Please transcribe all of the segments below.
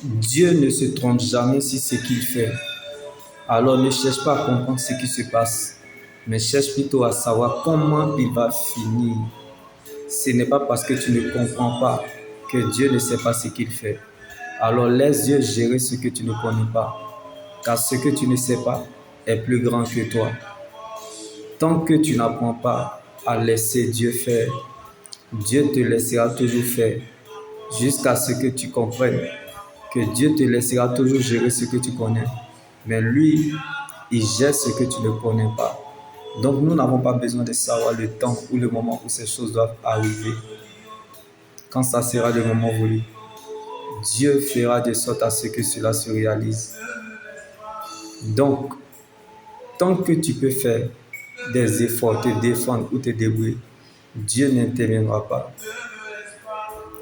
Dieu ne se trompe jamais sur ce qu'il fait. Alors ne cherche pas à comprendre ce qui se passe, mais cherche plutôt à savoir comment il va finir. Ce n'est pas parce que tu ne comprends pas que Dieu ne sait pas ce qu'il fait. Alors laisse Dieu gérer ce que tu ne connais pas, car ce que tu ne sais pas est plus grand que toi. Tant que tu n'apprends pas à laisser Dieu faire, Dieu te laissera toujours faire, jusqu'à ce que tu comprennes que Dieu te laissera toujours gérer ce que tu connais. Mais lui, il gère ce que tu ne connais pas. Donc nous n'avons pas besoin de savoir le temps ou le moment où ces choses doivent arriver. Quand ça sera le moment voulu, Dieu fera de sorte à ce que cela se réalise. Donc, tant que tu peux faire des efforts, te défendre ou te débrouiller, Dieu n'interviendra pas.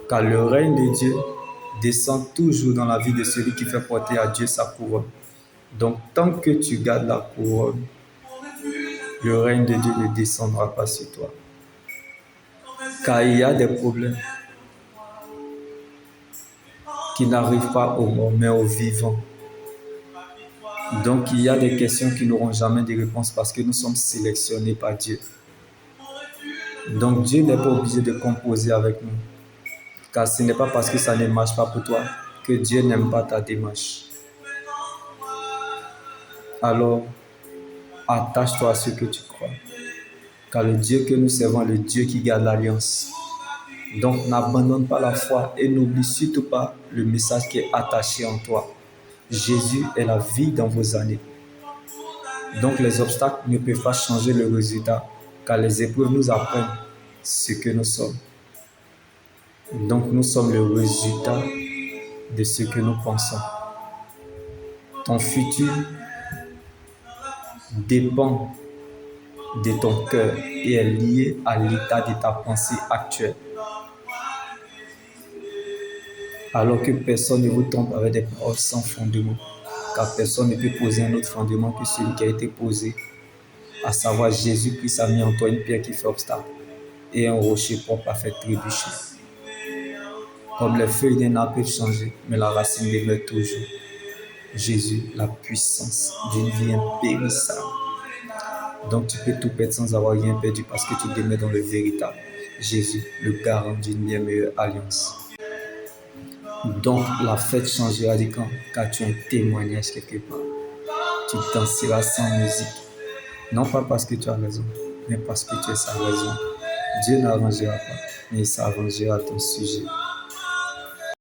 Car le règne de Dieu descend toujours dans la vie de celui qui fait porter à Dieu sa couronne. Donc, tant que tu gardes la couronne, le règne de Dieu ne descendra pas sur toi. Car il y a des problèmes qui n'arrivent pas aux morts, mais aux vivants. Donc, il y a des questions qui n'auront jamais de réponse parce que nous sommes sélectionnés par Dieu. Donc, Dieu n'est pas obligé de composer avec nous. Car ce n'est pas parce que ça ne marche pas pour toi que Dieu n'aime pas ta démarche. Alors, attache-toi à ce que tu crois. Car le Dieu que nous servons est le Dieu qui garde l'alliance. Donc, n'abandonne pas la foi et n'oublie surtout pas le message qui est attaché en toi. Jésus est la vie dans vos années. Donc, les obstacles ne peuvent pas changer le résultat, car les épreuves nous apprennent ce que nous sommes. Donc, nous sommes le résultat de ce que nous pensons. Ton futur dépend de ton cœur et est lié à l'état de ta pensée actuelle. Alors que personne ne vous trompe avec des paroles sans fondement, car personne ne peut poser un autre fondement que celui qui a été posé, à savoir Jésus-Christ a mis en toi une pierre qui fait obstacle et un rocher propre à faire trébucher. Comme les feuilles d'un arbre peuvent changer, mais la racine demeure toujours. Jésus, la puissance d'une vie impérissable. Donc tu peux tout perdre sans avoir rien perdu parce que tu demeures dans le véritable. Jésus, le garant d'une bien meilleure alliance. Donc la fête changera du camp car tu as un témoignage quelque part. Tu danseras sans musique. Non pas parce que tu as raison, mais parce que tu es sa raison. Dieu n'arrangera pas, mais il s'arrangera à ton sujet.